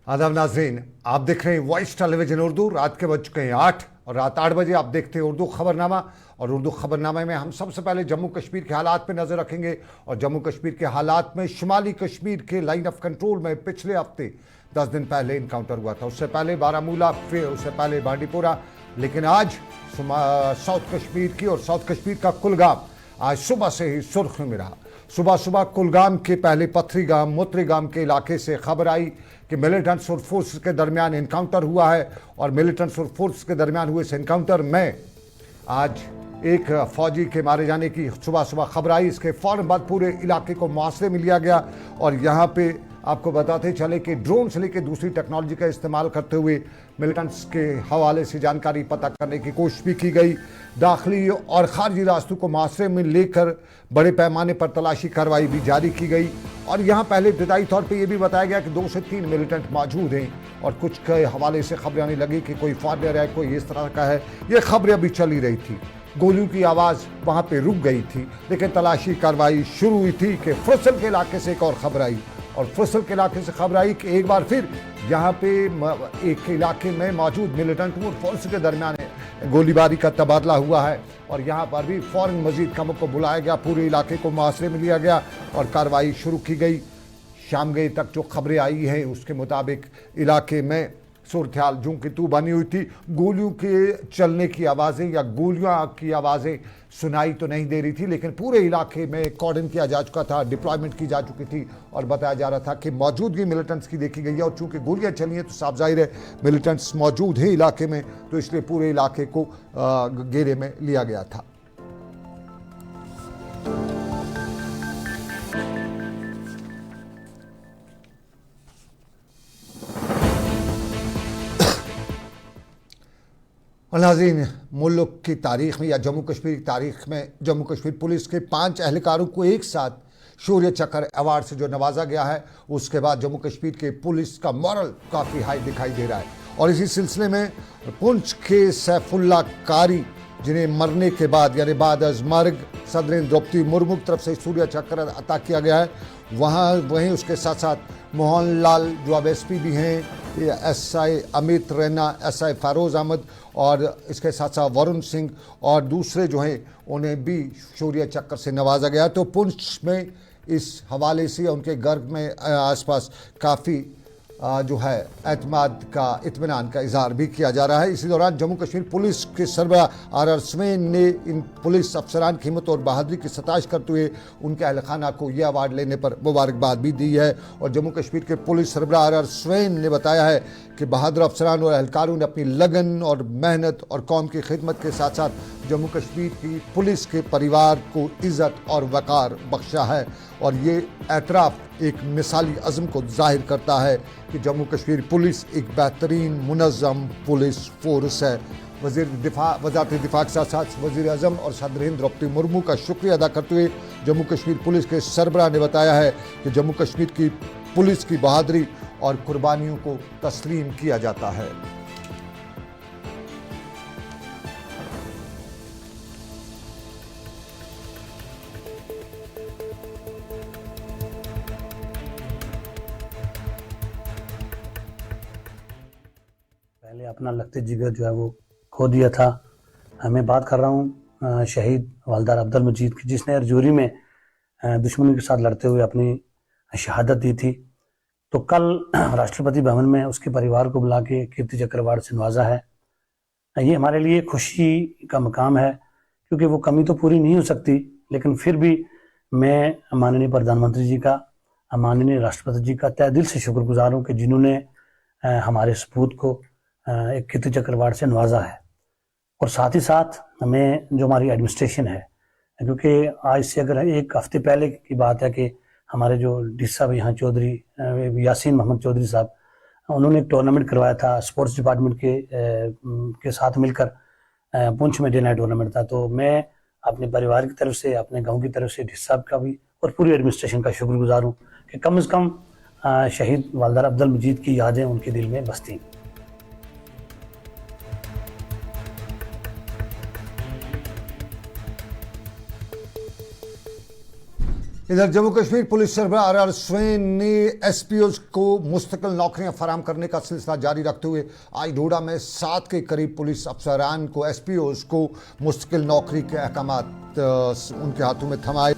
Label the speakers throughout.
Speaker 1: आदाब नाज़रीन, आप देख रहे हैं वॉइस टेलीविजन उर्दू। रात के बज चुके हैं 8 और रात 8 बजे आप देखते हैं उर्दू खबरनामा। और उर्दू खबरनामे में हम सबसे पहले जम्मू कश्मीर के हालात पे नज़र रखेंगे। और जम्मू कश्मीर के हालात में शुमाली कश्मीर के लाइन ऑफ कंट्रोल में पिछले हफ्ते 10 दिन पहले इनकाउंटर हुआ था। उससे पहले बारामूला, फिर उससे पहले बांडीपोरा, लेकिन आज साउथ कश्मीर की और साउथ कश्मीर का कुलगाम आज सुबह से ही सुर्खियों में रहा। सुबह सुबह कुलगाम के पहले पथरी गांव, मुत्री गांव के इलाके से खबर आई कि मिलिटेंट्स और फोर्स के दरमियान इनकाउंटर हुआ है। और मिलिटेंट्स और फोर्स के दरमियान हुए इस इनकाउंटर में आज एक फौजी के मारे जाने की सुबह सुबह खबर आई। इसके फ़ौरन बाद पूरे इलाके को मुआसरे में लिया गया। और यहाँ पे आपको बताते चले कि ड्रोन से लेकर दूसरी टेक्नोलॉजी का इस्तेमाल करते हुए मिलिटेंट्स के हवाले से जानकारी पता करने की कोशिश भी की गई। दाखिली और खारजी रास्तों को मुआसरे में लेकर बड़े पैमाने पर तलाशी कार्रवाई भी जारी की गई। और यहाँ पहले इब्तदाई तौर पे ये भी बताया गया कि 2 से 3 मिलिटेंट मौजूद हैं। और कुछ के हवाले से खबरें आने लगी कि कोई फॉरनर है, कोई इस तरह का है। ये खबरें अभी चली रही थी। गोलियों की आवाज़ वहाँ पे रुक गई थी, लेकिन तलाशी कार्रवाई शुरू हुई थी कि फुसल के इलाके से एक और खबर आई। और फुसल के इलाके से खबर आई कि एक बार फिर यहाँ पे एक इलाके में मौजूद मिलिटेंट और फोर्स के दरमियान गोलीबारी का तबादला हुआ है। और यहाँ पर भी फ़ौरन मजीद कामों को बुलाया गया, पूरे इलाके को मुआसरे में लिया गया और कार्रवाई शुरू की गई। शाम गए तक जो खबरें आई हैं उसके मुताबिक इलाके में सूरत हाल जूं की तू बनी हुई थी। गोलियों के चलने की आवाज़ें या गोलियां की आवाज़ें सुनाई तो नहीं दे रही थी, लेकिन पूरे इलाके में कॉर्डन किया जा चुका था, डिप्लॉयमेंट की जा चुकी थी। और बताया जा रहा था कि मौजूदगी मिलिटेंट्स की देखी गई है। और चूंकि गोलियां चली हैं तो साफ जाहिर है मिलिटेंट्स मौजूद हैं इलाके में, तो इसलिए पूरे इलाके को घेरे में लिया गया था। नाज़रीन, मुल्क की तारीख में या जम्मू कश्मीर की तारीख में जम्मू कश्मीर पुलिस के 5 एहलकारों को एक साथ शौर्य चक्र अवार्ड से जो नवाजा गया है, उसके बाद जम्मू कश्मीर के पुलिस का मॉरल काफ़ी हाई दिखाई दे रहा है। और इसी सिलसिले में पुंछ के सैफुल्ला कारी, जिन्हें मरने के बाद यानी बाद अज मर्ग सदर द्रौपदी मुर्मू की तरफ से शौर्य चक्र अता किया गया है, वहीं उसके साथ साथ मोहन लाल जो अब SP भी हैं, SI अमित रैना, SI फ़ारोज़ अहमद और इसके साथ साथ वरुण सिंह और दूसरे जो हैं उन्हें भी शौर्य चक्र से नवाजा गया। तो पुंछ में इस हवाले से उनके घर में आसपास काफ़ी जो है एतमाद का, इत्मीनान का इजहार भी किया जा रहा है। इसी दौरान जम्मू कश्मीर पुलिस के सरबराह RR स्वेन ने इन पुलिस अफसरान की हिम्मत और बहादुरी की सताइश करते हुए उनके अहल खाना को यह अवार्ड लेने पर मुबारकबाद भी दी है। और जम्मू कश्मीर के पुलिस सरबराह RR स्वेन ने बताया है कि बहादुर अफसरान और एहलकारों ने अपनी लगन और मेहनत और कौम की खिदमत के साथ साथ जम्मू कश्मीर की पुलिस के परिवार को इज़्ज़त और वक़ार बख्शा है। और ये एतराफ़ एक मिसाली अज़म को ज़ाहिर करता है कि जम्मू कश्मीर पुलिस एक बेहतरीन मुनज़्ज़म पुलिस फोर्स है। वज़ारत दिफ़ा के साथ साथ वज़ीर आज़म और सदर हिंद द्रौपदी मुर्मू का शुक्रिया अदा करते हुए जम्मू कश्मीर पुलिस के सरबराह ने बताया है कि जम्मू कश्मीर की पुलिस की बहादुरी और कुर्बानियों को तस्लीम किया जाता है।
Speaker 2: पहले अपना लगते जिगर जो है वो खो दिया था। मैं बात कर रहा हूँ शहीद हवलदार अब्दुल मजीद की, जिसने रजौरी में दुश्मनों के साथ लड़ते हुए अपनी शहादत दी थी। तो कल राष्ट्रपति भवन में उसके परिवार को बुला के कीर्ति चक्र अवार्ड से नवाजा है। ये हमारे लिए खुशी का मकाम है, क्योंकि वो कमी तो पूरी नहीं हो सकती, लेकिन फिर भी मैं माननीय प्रधानमंत्री जी का, माननीय राष्ट्रपति जी का तहे दिल से शुक्रगुजार हूँ कि जिन्होंने हमारे सपूत को एक कीर्ति चक्र अवार्ड से नवाजा है। और साथ ही साथ हमें जो हमारी एडमिनिस्ट्रेशन है, क्योंकि आज से अगर 1 हफ्ते पहले की बात है कि हमारे जो डी साहब यहाँ चौधरी यासीन मोहम्मद चौधरी साहब, उन्होंने एक टूर्नामेंट करवाया था स्पोर्ट्स डिपार्टमेंट के साथ मिलकर। पुंछ में डे नाइट टूर्नामेंट था। तो मैं अपने परिवार की तरफ से, अपने गांव की तरफ से डी साहब का भी और पूरी एडमिनिस्ट्रेशन का शुक्रगुजार हूँ कि कम से कम शहीद हवलदार अब्दुल मजीद की यादें उनके दिल में बसती।
Speaker 1: इधर जम्मू कश्मीर पुलिस सरबराह आर स्वेन ने एसपीओज को मुस्तकिल नौकरियां फराम करने का सिलसिला जारी रखते हुए आज डोडा में 7 के करीब पुलिस अफसरान को एसपीओज को मुस्तकिल नौकरी के अहकामात उनके हाथों में थमाए।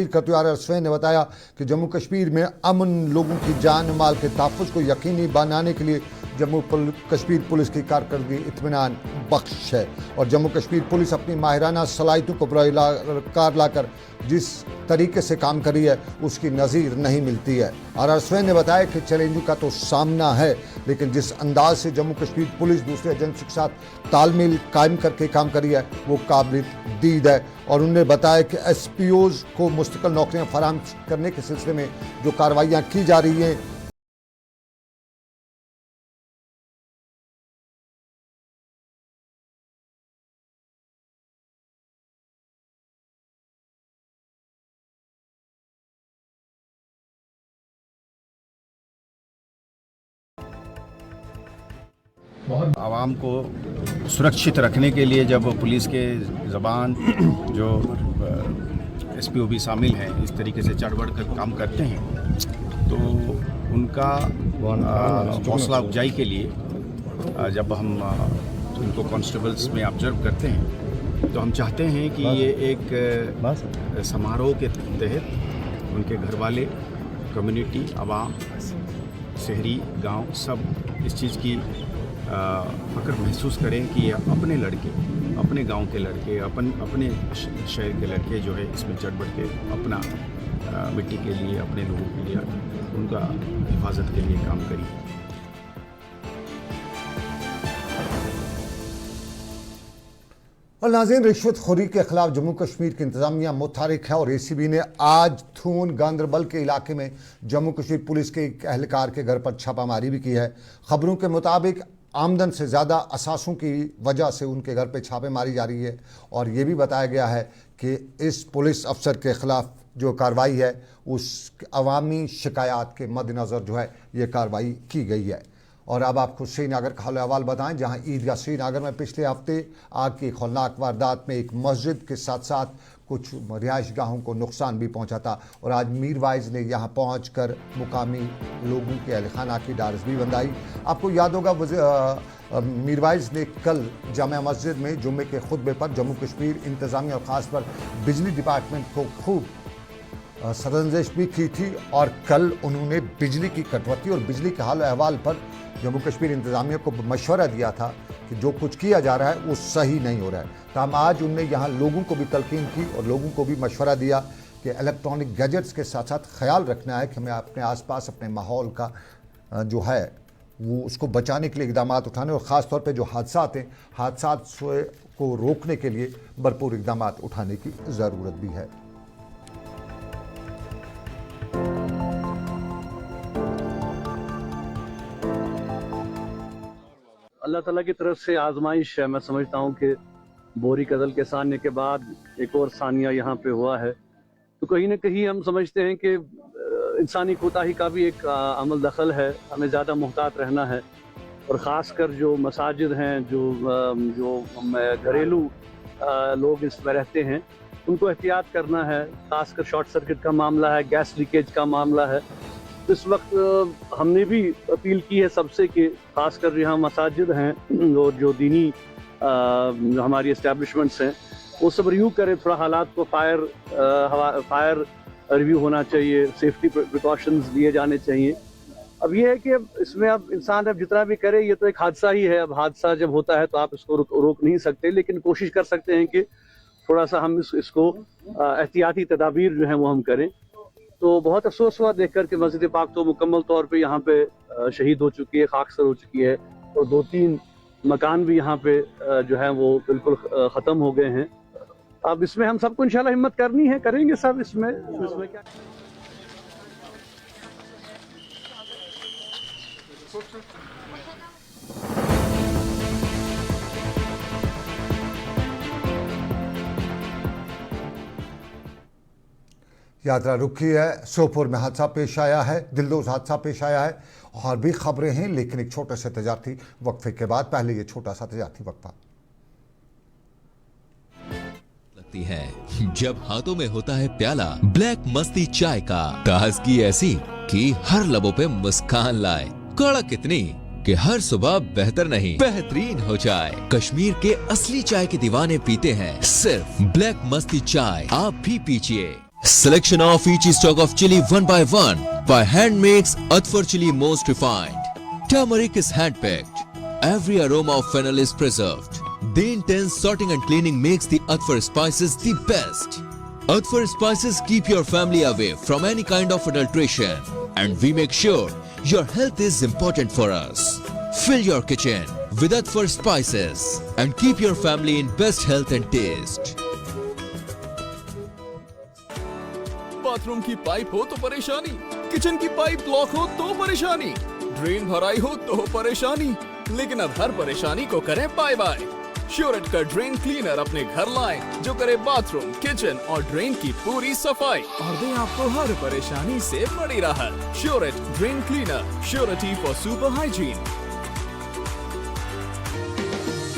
Speaker 1: करते हुए आर स्वेन ने बताया कि जम्मू कश्मीर में अमन, लोगों की जान माल के तहफ़्फ़ुज़ को यकीनी बनाने के लिए जम्मू कश्मीर पुलिस की कारकर्दगी इत्मीनान बख्श है और जम्मू कश्मीर पुलिस अपनी माहिराना सलाहियतों को कार लाकर जिस तरीके से काम करी है उसकी नज़ीर नहीं मिलती है। आर स्वेन ने बताया कि चैलेंजों का तो सामना है, लेकिन जिस अंदाज से जम्मू कश्मीर पुलिस दूसरे एजेंसी के साथ तालमेल कायम करके काम करी है वो काबिल दीद है और उन्होंने बताया कि एसपीओज को मुस्तकिल नौकरियां फराहम करने के सिलसिले में जो कार्रवाइयाँ की जा रही हैं
Speaker 3: आवाम को सुरक्षित रखने के लिए जब पुलिस के ज़बान जो एसपीओ भी शामिल हैं इस तरीके से चढ़ बढ़ कर काम करते हैं तो उनका हौसला अफजाई के लिए जब हम उनको कांस्टेबल्स में ऑब्जर्व करते हैं तो हम चाहते हैं कि ये एक समारोह के तहत उनके घर वाले, कम्युनिटी, आवाम, शहरी, गांव सब इस चीज़ की फ़ख्र महसूस करें कि अपने लड़के, अपने गांव के लड़के, अपने शहर के लड़के जो है इसमें चढ़ बढ़ के अपना मिट्टी के लिए, अपने लोगों के लिए, उनका हिफाजत के लिए काम करिए।
Speaker 1: और नाज़रीन, रिश्वतखोरी के खिलाफ जम्मू कश्मीर की इंतजामिया मुतहरिक है और एसीबी ने आज थून गांदरबल के इलाके में जम्मू कश्मीर पुलिस के एक एहलकार के घर पर छापामारी भी की है। खबरों के मुताबिक आमदन से ज़्यादा असासों की वजह से उनके घर पर छापे मारी जा रही है और ये भी बताया गया है कि इस पुलिस अफसर के ख़िलाफ़ जो कार्रवाई है उस अवामी शिकायत के मद्देनज़र जो है ये कार्रवाई की गई है। और अब आपको श्रीनगर का हाल अहवाल बताएं, जहां ईदगाह श्रीनगर में पिछले हफ्ते आग की खौफनाक वारदात में एक मस्जिद के साथ साथ कुछ रिहाइश गाहों को नुकसान भी पहुंचा था और आज मीरवाइज ने यहां पहुंचकर मुकामी लोगों के अहलखाना की डारस भी बंधाई। आपको याद होगा मीरवाइज ने कल जामिया मस्जिद में जुम्मे के खुतबे पर जम्मू कश्मीर इंतज़ामिया और ख़ास पर बिजली डिपार्टमेंट को खूब सरंजाश भी की थी और कल उन्होंने बिजली की कटौती और बिजली के हाल अहवाल पर जम्मू कश्मीर इंतज़ामिया को मशवरा दिया था कि जो कुछ किया जा रहा है वो सही नहीं हो रहा है। तमाम आज उनने यहाँ लोगों को भी तलकीन की और लोगों को भी मशवरा दिया कि इलेक्ट्रॉनिक गैजेट्स के साथ साथ ख्याल रखना है कि हमें अपने आसपास अपने माहौल का जो है वो उसको बचाने के लिए इक़दाम उठाने और ख़ास तौर पे जो हादसात हैं हादसात को रोकने के लिए भरपूर इक़दाम उठाने की ज़रूरत भी है।
Speaker 4: अल्लाह ताला की तरफ से आजमाइश है। मैं समझता हूँ कि बोरी कदल के सानने के बाद एक और सानिया यहाँ पे हुआ है, तो कहीं ना कहीं हम समझते हैं कि इंसानी कोताही का भी एक अमल दखल है। हमें ज़्यादा मुहतात रहना है और ख़ास कर जो मसाजिद हैं, जो घरेलू लोग इसमें रहते हैं उनको एहतियात करना है। ख़ासकर शॉर्ट सर्किट का मामला है, गैस लीकेज का मामला है। इस वक्त हमने भी अपील की है सबसे कि खासकर यहाँ मसाजिद हैं और जो दीनी जो हमारी इस्टेब्लिशमेंट्स हैं वो सब रिव्यू करें थोड़ा हालात को। फायर रिव्यू होना चाहिए, सेफ्टी प्रिकॉशंस लिए जाने चाहिए। अब ये है कि इसमें अब इंसान अब जितना भी करे ये तो एक हादसा ही है। अब हादसा जब होता है तो आप इसको रोक नहीं सकते, लेकिन कोशिश कर सकते हैं कि थोड़ा सा हम इसको एहतियाती तदाबीर जो है वो हम करें। तो बहुत अफसोस हुआ देखकर कि मस्जिद पाक तो मुकम्मल तौर पे यहाँ पे शहीद हो चुकी है, खाकसर हो चुकी है और 2-3 मकान भी यहाँ पे जो है वो बिल्कुल ख़त्म हो गए हैं। अब इसमें हम सबको इंशाल्लाह हिम्मत करनी है, करेंगे सब इसमें क्या।
Speaker 1: यात्रा रुकी है। सोपोर में हादसा पेश आया है, दिलदोज हादसा पेश आया है और भी खबरें हैं, लेकिन एक छोटे से तजारती वक्फे के बाद पहले ये छोटा सा तजारती वक्फा।
Speaker 5: लगती हैं जब हाथों में होता है प्याला ब्लैक मस्ती चाय का। ताजगी ऐसी कि हर लबों पे मुस्कान लाए, कड़क इतनी कि हर सुबह बेहतर नहीं बेहतरीन हो जाए। कश्मीर के असली चाय के दीवाने पीते हैं सिर्फ ब्लैक मस्ती चाय, आप भी पीजिए। Selection of each stock of chili one by hand makes Atfar chili most refined. Turmeric is hand picked. Every aroma of fennel is preserved. The intense sorting and cleaning makes the Atfar spices the best. Atfar spices keep your family away from any kind of adulteration, and we make sure your health is important for us. Fill your kitchen with Atfar spices and keep your family in best health and taste.
Speaker 6: Bathroom की pipe हो तो परेशानी, kitchen की pipe block हो तो परेशानी, drain भराई हो तो परेशानी, लेकिन अब हर परेशानी को करें बाय बाय। श्योरेट का ड्रेन क्लीनर अपने घर लाएं, जो करे बाथरूम, किचन और ड्रेन की पूरी सफाई और दे आपको हर परेशानी से बड़ी राहत। श्योरेट drain cleaner, surety for super hygiene.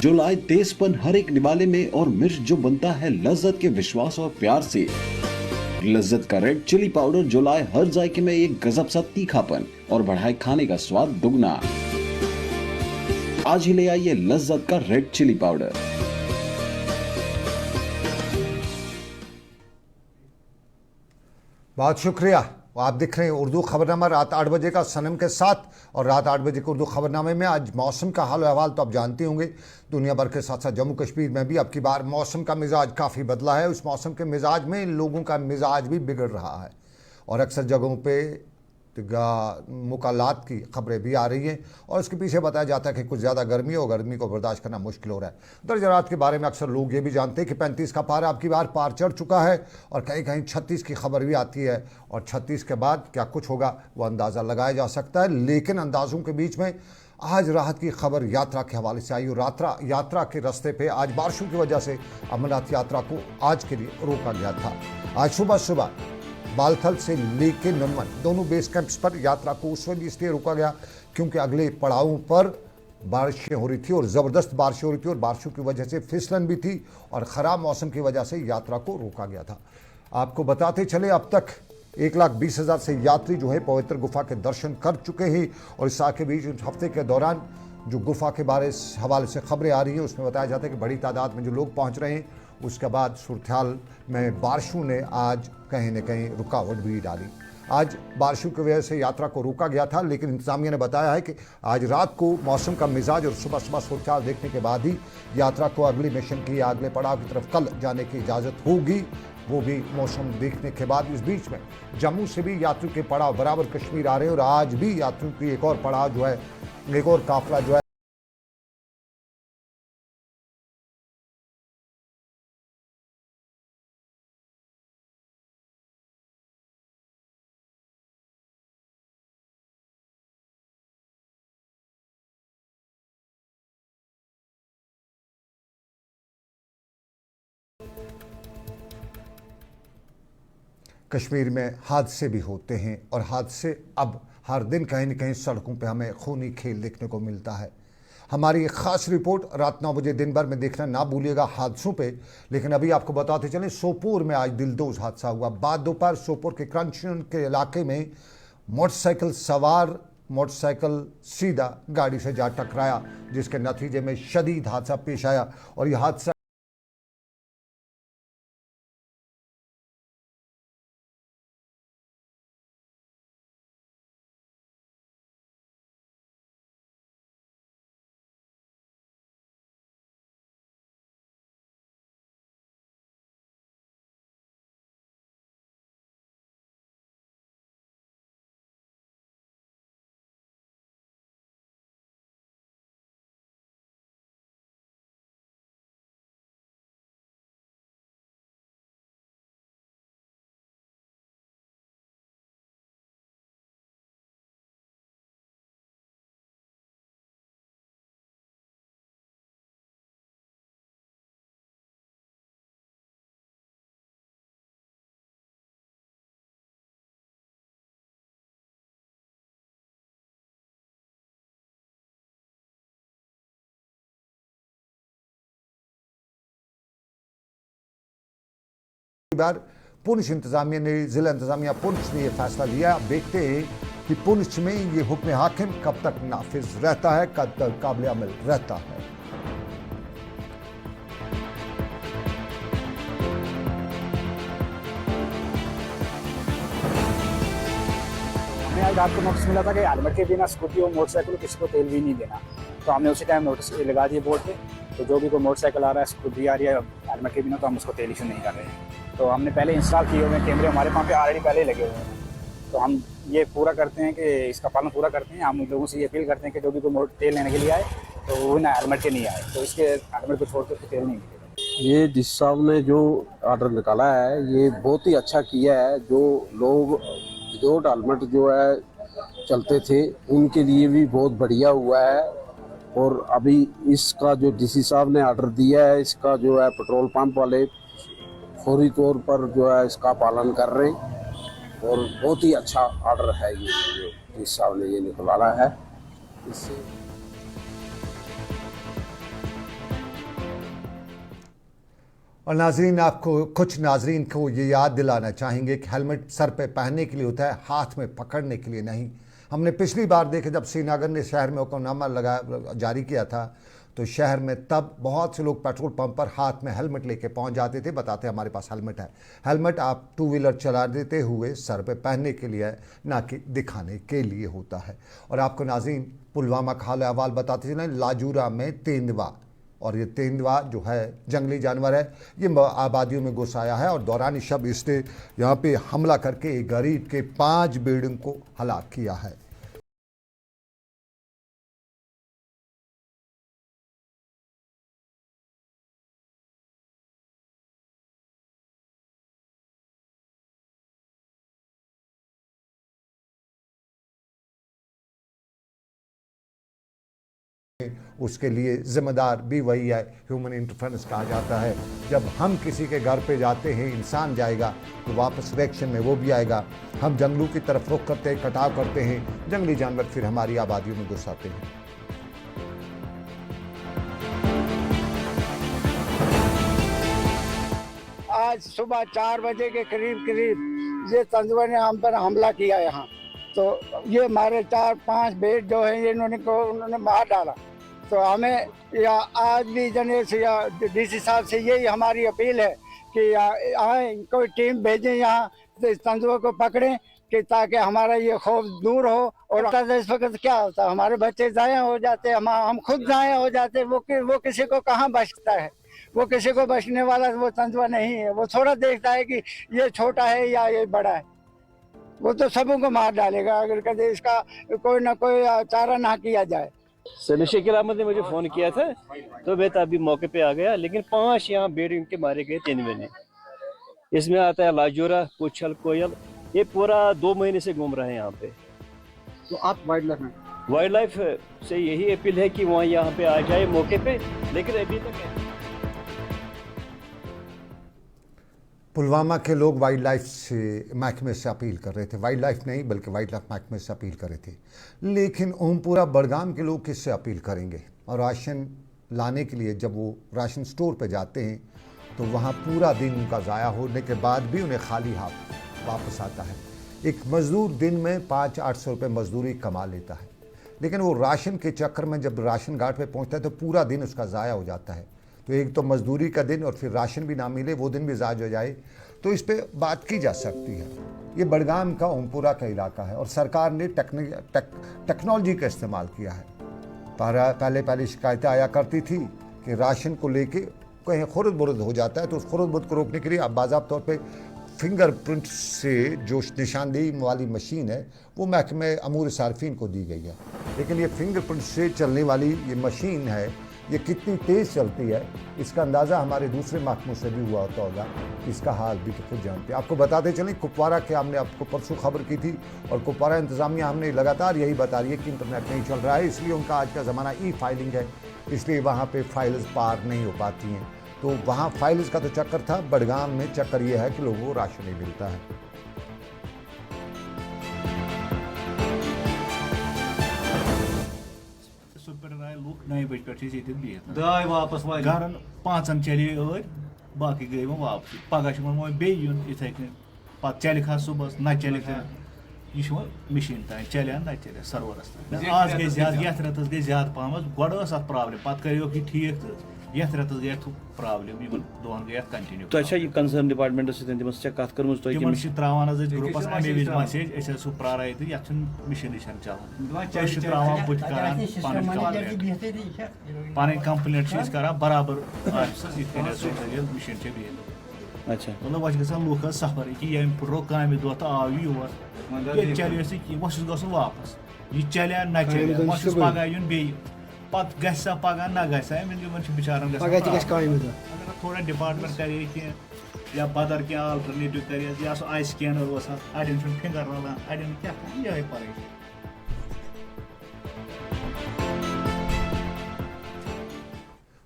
Speaker 7: जो लाए तेजपन हर एक निवाले में और मिर्च जो बनता है लज्जत के विश्वास और प्यार से। लज्जत का रेड चिली पाउडर जो लाए हर जायके में एक गजब सा तीखापन और बढ़ाए खाने का स्वाद दुगना। आज ही ले आइए लज्जत का रेड चिली पाउडर।
Speaker 1: बहुत शुक्रिया। आप देख रहे हैं उर्दू खबरनामा रात 8 बजे का सनम के साथ। और रात 8 बजे के उर्दू खबरनामे में आज मौसम का हाल अहवाल तो आप जानते होंगे, दुनिया भर के साथ साथ जम्मू कश्मीर में भी अब की बार मौसम का मिजाज काफ़ी बदला है। उस मौसम के मिजाज में लोगों का मिजाज भी बिगड़ रहा है और अक्सर जगहों पे मुकालात की खबरें भी आ रही हैं और उसके पीछे बताया जाता है कि कुछ ज़्यादा गर्मी और गर्मी को बर्दाश्त करना मुश्किल हो रहा है। दर्ज रात के बारे में अक्सर लोग ये भी जानते हैं कि 35 का पारा अब की बार पार चढ़ चुका है और कहीं कहीं 36 की खबर भी आती है और 36 के बाद क्या कुछ होगा वो अंदाज़ा लगाया जा सकता है। लेकिन अंदाज़ों के बीच में आज राहत की खबर यात्रा के हवाले से आई और यात्रा के रास्ते पे आज बारिशों की वजह से अमरनाथ यात्रा को आज के लिए रोका गया था। आज सुबह सुबह बालथल से लेके नमन दोनों बेस कैंप्स पर यात्रा को उस वक्त इसलिए रोका गया क्योंकि अगले पड़ावों पर बारिशें हो रही थी और ज़बरदस्त बारिशें हो रही थी और बारिशों की वजह से फिसलन भी थी और ख़राब मौसम की वजह से यात्रा को रोका गया था। आपको बताते चले अब तक 1,20,000 से यात्री जो है पवित्र गुफा के दर्शन कर चुके हैं और इस साल के बीच इस हफ्ते के दौरान जो गुफा के हवाले से खबरें आ रही हैं उसमें बताया जाता है कि बड़ी तादाद में जो लोग पहुंच रहे हैं। उसके बाद सूरत में बारिशों ने आज कहीं न कहीं रुकावट भी डाली। आज बारिशों की वजह से यात्रा को रोका गया था, लेकिन इंतजामिया ने बताया है कि आज रात को मौसम का मिजाज और सुबह सुबह सूरत देखने के बाद ही यात्रा को अगली मिशन की या अगले पड़ाव की तरफ कल जाने की इजाज़त होगी, वो भी मौसम देखने के बाद। इस बीच में जम्मू से भी यात्रियों के पड़ाव बराबर कश्मीर आ रहे हैं और आज भी यात्रियों की एक और पड़ाव जो है, एक और काफिला जो है कश्मीर में हादसे भी होते हैं और हादसे अब हर दिन कहीं न कहीं सड़कों पे हमें खूनी खेल देखने को मिलता है। हमारी एक ख़ास रिपोर्ट रात 9 बजे दिन भर में देखना ना भूलिएगा हादसों पे। लेकिन अभी आपको बताते चलें सोपोर में आज दिलदोज हादसा हुआ। बाद दोपहर सोपोर के क्रंचन के इलाके में मोटरसाइकिल सवार मोटरसाइकिल सीधा गाड़ी से जा टकराया, जिसके नतीजे में शदीद हादसा पेश आया और यह हादसा बार पुंछ इंतजामिया ने, जिला इंतजामिया पुंछ ने यह फैसला लिया। अब देखते हैं कि पुंछ में ये हुक्म हाकिम कब तक नाफिज रहता है, कब तक काबिल अमल रहता है।
Speaker 8: हमें आज रात को नोटिस मिला था कि हेलमेट के बिना स्कूटी और मोटरसाइकिल किसी को तेल भी नहीं देना, तो हमने उसी टाइम नोटिस लगा दिए बोर्ड पे। तो जो भी कोई मोटरसाइकिल आ रहा है, स्कूटी आ रही है हेलमेट के बिना, तो हम उसको तेल इशू नहीं कर रहे हैं। तो हमने पहले इंस्टॉल किए हुए कैमरे हमारे वहाँ पे ऑलरेडी पहले लगे हुए हैं। तो हम ये पूरा करते हैं कि इसका पालन पूरा करते हैं। हम लोगों से ये अपील करते हैं कि जो भी कोई तेल लेने के लिए आए तो वो ना हेलमेट के नहीं आए, तो इसके हेलमेट को छोड़ कर तेल नहीं मिलेगा।
Speaker 9: ये जिस साहब ने जो ऑर्डर निकाला है ये बहुत ही अच्छा किया है। जो लोग विदाउट हेलमेट जो है चलते थे उनके लिए भी बहुत बढ़िया हुआ है। और अभी इसका जो डीसी साहब ने ऑर्डर दिया है, इसका जो है पेट्रोल पंप वाले फौरी तौर पर जो है इसका पालन कर रहे हैं। और बहुत ही अच्छा ऑर्डर है ये जो डीसी साहब ने ये निकाला है। इससे
Speaker 1: और नाजरीन, आपको कुछ नाजरीन को ये याद दिलाना चाहेंगे कि हेलमेट सर पे पहनने के लिए होता है, हाथ में पकड़ने के लिए नहीं। हमने पिछली बार देखे जब श्रीनगर ने शहर में हुक्मनामा जारी किया था तो शहर में तब बहुत से लोग पेट्रोल पंप पर हाथ में हेलमेट लेके पहुंच जाते थे, बताते हमारे पास हेलमेट है। हेलमेट आप टू व्हीलर चला देते हुए सर पे पहनने के लिए है, ना कि दिखाने के लिए होता है। और आपको नाज़रीन पुलवामा का हाल अहवाल बताते चलें। लाजूरा में तेंदुआ, और ये तेंदुआ जो है जंगली जानवर है, ये आबादियों में घुस आया है और दौरान शब इसने यहाँ पे हमला करके एक गरीब के 5 बिल्डिंग को हलाक किया है। उसके लिए जिम्मेदार भी वही है, ह्यूमन इंटरफेरेंस कहा जाता है। जब हम किसी के घर पे जाते हैं, इंसान जाएगा तो वापस रिएक्शन में वो भी आएगा। हम जंगलों की तरफ रुख करते हैं, कटाव करते हैं, जंगली जानवर फिर हमारी आबादियों में घुस आते हैं।
Speaker 10: आज सुबह 4 बजे के करीब ये तेंदुआ ने हम पर हमला किया यहाँ। तो ये हमारे 4-5 बेट जो है ये उन्होंने मार डाला। तो हमें या आज भी जने से या डीसी साहब से यही हमारी अपील है कि आए कोई टीम भेजें यहाँ तेंदुआ को पकड़ें कि ताकि हमारा ये खौफ दूर हो। और इस वक्त क्या होता है, हमारे बच्चे ज़ाया हो जाते, हम खुद ज़ाया हो जाते। वो किसी को कहाँ बचता है, वो किसी को बचने वाला वो तेंदुआ नहीं है। वो थोड़ा देखता है कि ये छोटा है या ये बड़ा है, वो तो सबों को मार डालेगा अगर कभी इसका कोई ना कोई चारा ना किया जाए।
Speaker 11: सनी शकील अहमद ने मुझे फ़ोन किया था तो मैं तभी मौके पे आ गया, लेकिन 5 यहाँ बेड़ इनके मारे गए तेंदुए ने। इसमें आता है लाजूरा, पुछल, कोयल, ये पूरा 2 महीने से घूम रहे हैं यहाँ पे।
Speaker 8: तो आप
Speaker 11: वाइल्ड लाइफ से यही अपील है कि वहाँ यहाँ पे आ जाए मौके पे, लेकिन अभी तक
Speaker 1: पुलवामा के लोग वाइल्ड लाइफ से महकमे से अपील कर रहे थे, वाइल्ड लाइफ नहीं बल्कि वाइल्ड लाइफ महकमे से अपील कर रहे थे। लेकिन ओमपुरा बड़गाम के लोग किससे अपील करेंगे? और राशन लाने के लिए जब वो राशन स्टोर पे जाते हैं तो वहाँ पूरा दिन उनका ज़ाया होने के बाद भी उन्हें खाली हाथ वापस आता है। एक मज़दूर दिन में 500-800 रुपये मजदूरी कमा लेता है, लेकिन वो राशन के चक्कर में जब राशन घाट पे पहुँचता है तो पूरा दिन उसका ज़ाया हो जाता है। तो एक तो मजदूरी का दिन और फिर राशन भी ना मिले, वो दिन भी ज़ाया हो जाए। तो इस पर बात की जा सकती है। ये बड़गाम का ओमपुरा का इलाका है और सरकार ने टेक्नोलॉजी का इस्तेमाल किया है। पहले शिकायतें आया करती थी कि राशन को लेके कहीं खुर्द बुर्द हो जाता है, तो उस खुर्द बुर्द को रोकने के लिए अब बाज़ाब्ता तौर पे फिंगरप्रिंट से जो निशानदेही वाली मशीन है वो महकमे अमूर सार्फिन को दी गई है। लेकिन ये फिंगरप्रिंट से चलने वाली ये मशीन है, ये कितनी तेज़ चलती है इसका अंदाज़ा हमारे दूसरे महकमों से भी हुआ होता होगा। इसका हाल भी तो खुद जानते हैं। आपको बताते चलें कुपवारा के हमने आपको परसों खबर की थी और कुपवारा इंतज़ामिया हमने लगातार यही बता रही है कि इंटरनेट नहीं चल रहा है, इसलिए उनका आज का ज़माना ई-फाइलिंग है, इसलिए वहाँ पे फाइल्स पार नहीं हो पाती हैं। तो वहाँ फाइल्स का तो चक्कर था, बड़गाम में चक्कर ये है कि लोगों को राशन नहीं मिलता है।
Speaker 12: लुक 9 बजे पे दाय वापस घर 5 चले बाकी गई वो वापस पगह वो बे इथे पे चल खा सुबह न चल यह मशीन तान चलिया न चलिया सर्वरस तान आज गई ज्यादा ये रेतस गई ज्यादा पहम गोड़ अत प्रॉब्लम पे करो कि ठीक तो ये रेतस गई प्रॉब्लम इन दोहन गई कंटिन्यू
Speaker 11: तो कंसर्न डिपार्टमेंट कत कर
Speaker 12: त्रावान ग्रुपस अमे वज मैसेज सह प्रार तो ये मशीन चलान बुत पन कंप्लेंट करान बराबर मशीन बिहन
Speaker 11: अच्छा
Speaker 12: मतलब वह गसान लूख सफर कि ये रो काम दह तो आव योर ये चलो वह गो वापस यह चलिया न चलिया वह पगह यून बे पे गा पगह न ग बिचारन थोड़ा डिपार्टमेंट करे या बदर क्या आल्टरनेटिव करे या आई स्कैनर अड़न फिंगर रलान अड़न क्या ये परेशान।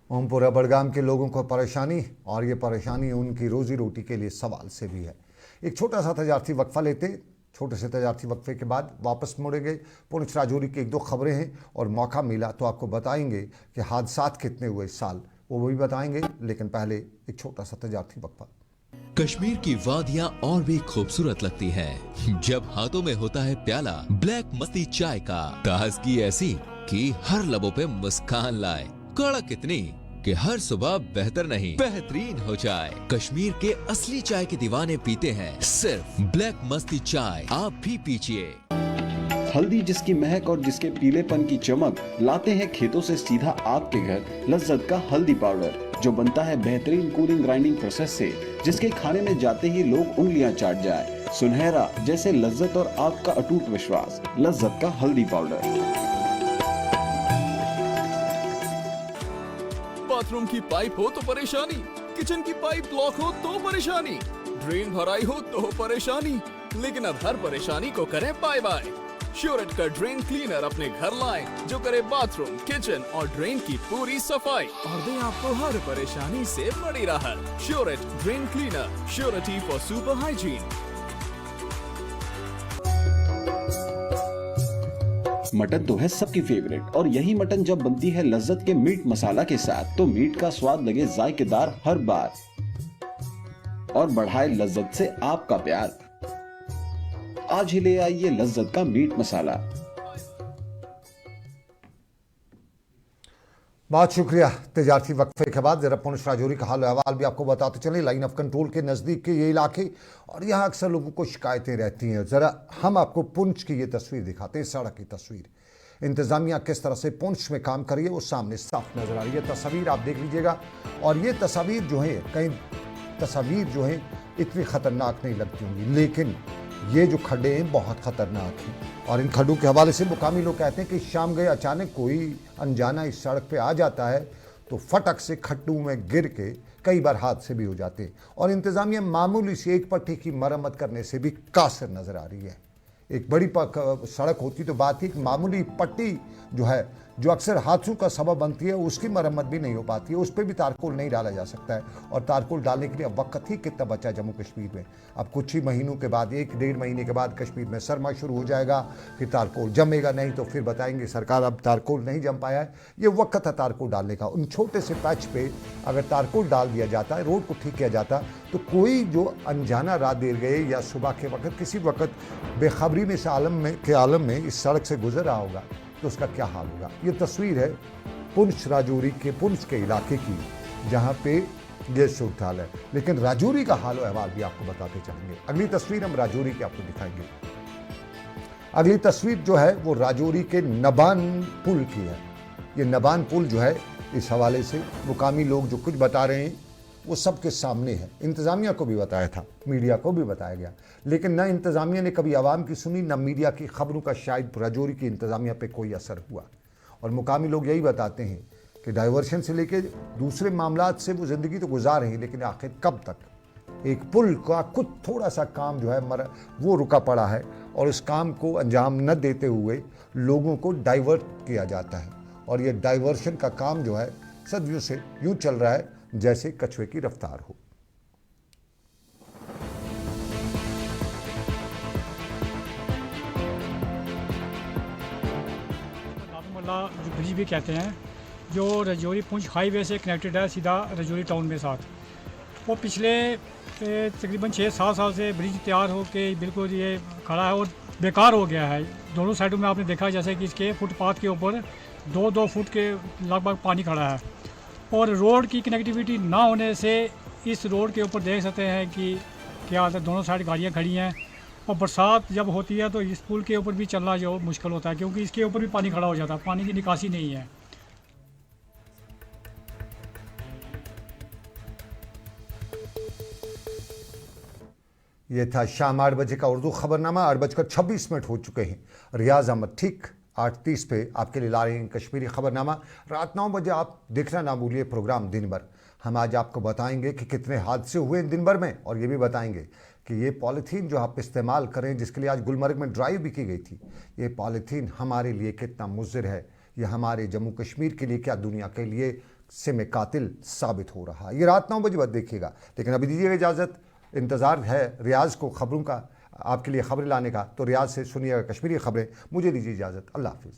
Speaker 1: ओमपुरा बड़गाम के लोगों को परेशानी, और ये परेशानी उनकी रोजी रोटी के लिए सवाल से भी है। एक छोटा सा तजारती वक्फा लेते, छोटे से तजारती वक्फे के बाद वापस मुड़ेंगे। पुंछ राजौरी की एक दो खबरें हैं और मौका मिला तो आपको बताएंगे कि हादसात कितने हुए इस साल, वो भी बताएंगे, लेकिन पहले एक छोटा सा तजारती वक्फा।
Speaker 5: कश्मीर की वादियां और भी खूबसूरत लगती हैं जब हाथों में होता है प्याला ब्लैक मस्ती चाय का। ताजगी ऐसी कि हर लबों पे मुस्कान लाए, कड़क इतनी कि हर सुबह बेहतर नहीं बेहतरीन हो जाए। कश्मीर के असली चाय के दीवाने पीते हैं सिर्फ ब्लैक मस्ती चाय, आप भी पीजिए।
Speaker 7: हल्दी जिसकी महक और जिसके पीलेपन की चमक लाते हैं खेतों से सीधा आपके घर लज्जत का हल्दी पाउडर, जो बनता है बेहतरीन कूलिंग ग्राइंडिंग प्रोसेस से, जिसके खाने में जाते ही लोग उंगलियां चाट जाए। सुनहरा जैसे लज्जत और आपका अटूट विश्वास, लज्जत का हल्दी पाउडर।
Speaker 6: बाथरूम की पाइप हो तो परेशानी, किचन की पाइप ब्लॉक हो तो परेशानी, ड्रेन भराई हो तो परेशानी, लेकिन अब हर परेशानी को करें बाय बाय। श्योरेट का ड्रेन क्लीनर अपने घर लाएं, जो करे बाथरूम, किचन और ड्रेन की पूरी सफाई और दे आपको हर परेशानी से बड़ी राहत। श्योरेट drain cleaner, surety for super hygiene.
Speaker 7: Mutton तो है सबकी फेवरेट, और यही मटन जब बनती है लज्जत के मीट मसाला के साथ तो मीट का स्वाद लगे जायकेदार हर बार और बढ़ाए लज्जत से आपका प्यार। आज ही ले आइए लज्जत का मीट मसाला।
Speaker 1: बहुत शुक्रिया। तजारती वक्फे के बाद जरा पुंछ राजौरी का हाल अहवाल भी आपको बताते चले। लाइन ऑफ कंट्रोल के नज़दीक के ये इलाके, और यहाँ अक्सर लोगों को शिकायतें रहती हैं। ज़रा हम आपको पुंछ की ये तस्वीर दिखाते हैं, सड़क की तस्वीर। इंतज़ामिया किस तरह से पुंछ में काम करिए वो सामने साफ नज़र आ रही है। तस्वीर आप देख लीजिएगा, और ये तस्वीर जो है, कई तस्वीर जो है इतनी ख़तरनाक नहीं लगती होंगी, लेकिन ये जो खड्डे हैं बहुत ख़तरनाक हैं। और इन खड्डों के हवाले से मुकामी लोग कहते हैं कि शाम गए अचानक कोई अनजाना इस सड़क पे आ जाता है तो फटक से खड्डों में गिर के कई बार हादसे भी हो जाते हैं। और इंतज़ामिया मामूली सी एक पट्टी की मरम्मत करने से भी कासिर नज़र आ रही है। एक बड़ी सड़क होती तो बात ही, मामूली पट्टी जो है, जो अक्सर हादसों का सबब बनती है, उसकी मरम्मत भी नहीं हो पाती है, उस पर भी तारकोल नहीं डाला जा सकता है। और तारकोल डालने के लिए अब वक्त ही कितना बचा है जम्मू कश्मीर में। अब कुछ ही महीनों के बाद, 1-1.5 महीने के बाद कश्मीर में सरमा शुरू हो जाएगा, फिर तारकोल जमेगा नहीं तो फिर बताएंगे सरकार अब तारकोल नहीं जम पाया है। ये वक्त है तारकोल डालने का। उन छोटे से पैच पे अगर तारकोल डाल दिया जाता है, रोड को ठीक किया जाता, तो कोई जो अनजाना रात देर गए या सुबह के वक्त किसी वक्त बेखबरी में इस आलम में इस सड़क से गुजर रहा होगा तो उसका क्या हाल होगा। ये तस्वीर है पुंछ राजौरी के, पुंछ के इलाके की, जहाँ पे ये सूरत हाल है। लेकिन राजौरी का हाल अहवाल भी आपको बताते चलेंगे। अगली तस्वीर हम राजौरी की आपको दिखाएंगे। अगली तस्वीर जो है वो राजौरी के नबान पुल की है। ये नबान पुल जो है, इस हवाले से मुकामी लोग जो कुछ बता रहे हैं वो सबके सामने है। इंतज़ामिया को भी बताया था, मीडिया को भी बताया गया, लेकिन न इंतज़ामिया ने कभी आवाम की सुनी, न मीडिया की खबरों का शायद राजौरी की इंतज़ामिया पे कोई असर हुआ। और मुकामी लोग यही बताते हैं कि डाइवर्शन से लेके दूसरे मामलात से वो ज़िंदगी तो गुजार रही, लेकिन आखिर कब तक। एक पुल का कुछ थोड़ा सा काम जो है वो रुका पड़ा है, और उस काम को अंजाम न देते हुए लोगों को डाइवर्ट किया जाता है। और ये डाइवर्शन का काम जो है सदियों से यूँ चल रहा है जैसे कछुए की रफ्तार हो।
Speaker 13: ब्रिज भी कहते हैं, जो राजौरी पुंछ हाईवे से कनेक्टेड है सीधा राजौरी टाउन में साथ। वो पिछले तकरीबन 6-7 साल से ब्रिज तैयार हो के बिल्कुल ये खड़ा है और बेकार हो गया है। दोनों साइडों में आपने देखा जैसे कि इसके फुटपाथ के ऊपर 2-2 फुट के लगभग पानी खड़ा है और रोड की कनेक्टिविटी ना होने से इस रोड के ऊपर देख सकते हैं कि क्या हालत, दोनों साइड गाड़ियाँ खड़ी हैं और बरसात जब होती है तो इस पुल के ऊपर भी चलना जो मुश्किल होता है क्योंकि इसके ऊपर भी पानी खड़ा हो जाता है, पानी की निकासी नहीं है।
Speaker 1: ये था शाम 8 बजे का उर्दू खबरनामा। 8:26 हो चुके हैं। रियाज अहमद ठीक 8:30 पे आपके लिए ला रहे हैं कश्मीरी खबरनामा। रात 9 बजे आप देखना ना भूलिए प्रोग्राम दिन भर। हम आज आपको बताएंगे कि कितने हादसे हुए दिन भर में और ये भी बताएंगे कि ये पॉलीथीन जो आप इस्तेमाल करें, जिसके लिए आज गुलमर्ग में ड्राइव भी की गई थी, ये पॉलीथीन हमारे लिए कितना मुज़िर है, ये हमारे जम्मू कश्मीर के लिए क्या दुनिया के लिए सिम कातिल साबित हो रहा है। ये रात 9 बजे बाद देखिएगा। लेकिन अभी दीजिएगा इजाज़त, इंतज़ार है रियाज को खबरों का, आपके लिए खबरें लाने का। तो रियाज से सुनिएगा कश्मीरी खबरें। मुझे दीजिए इजाज़त, अल्लाह हाफिज़।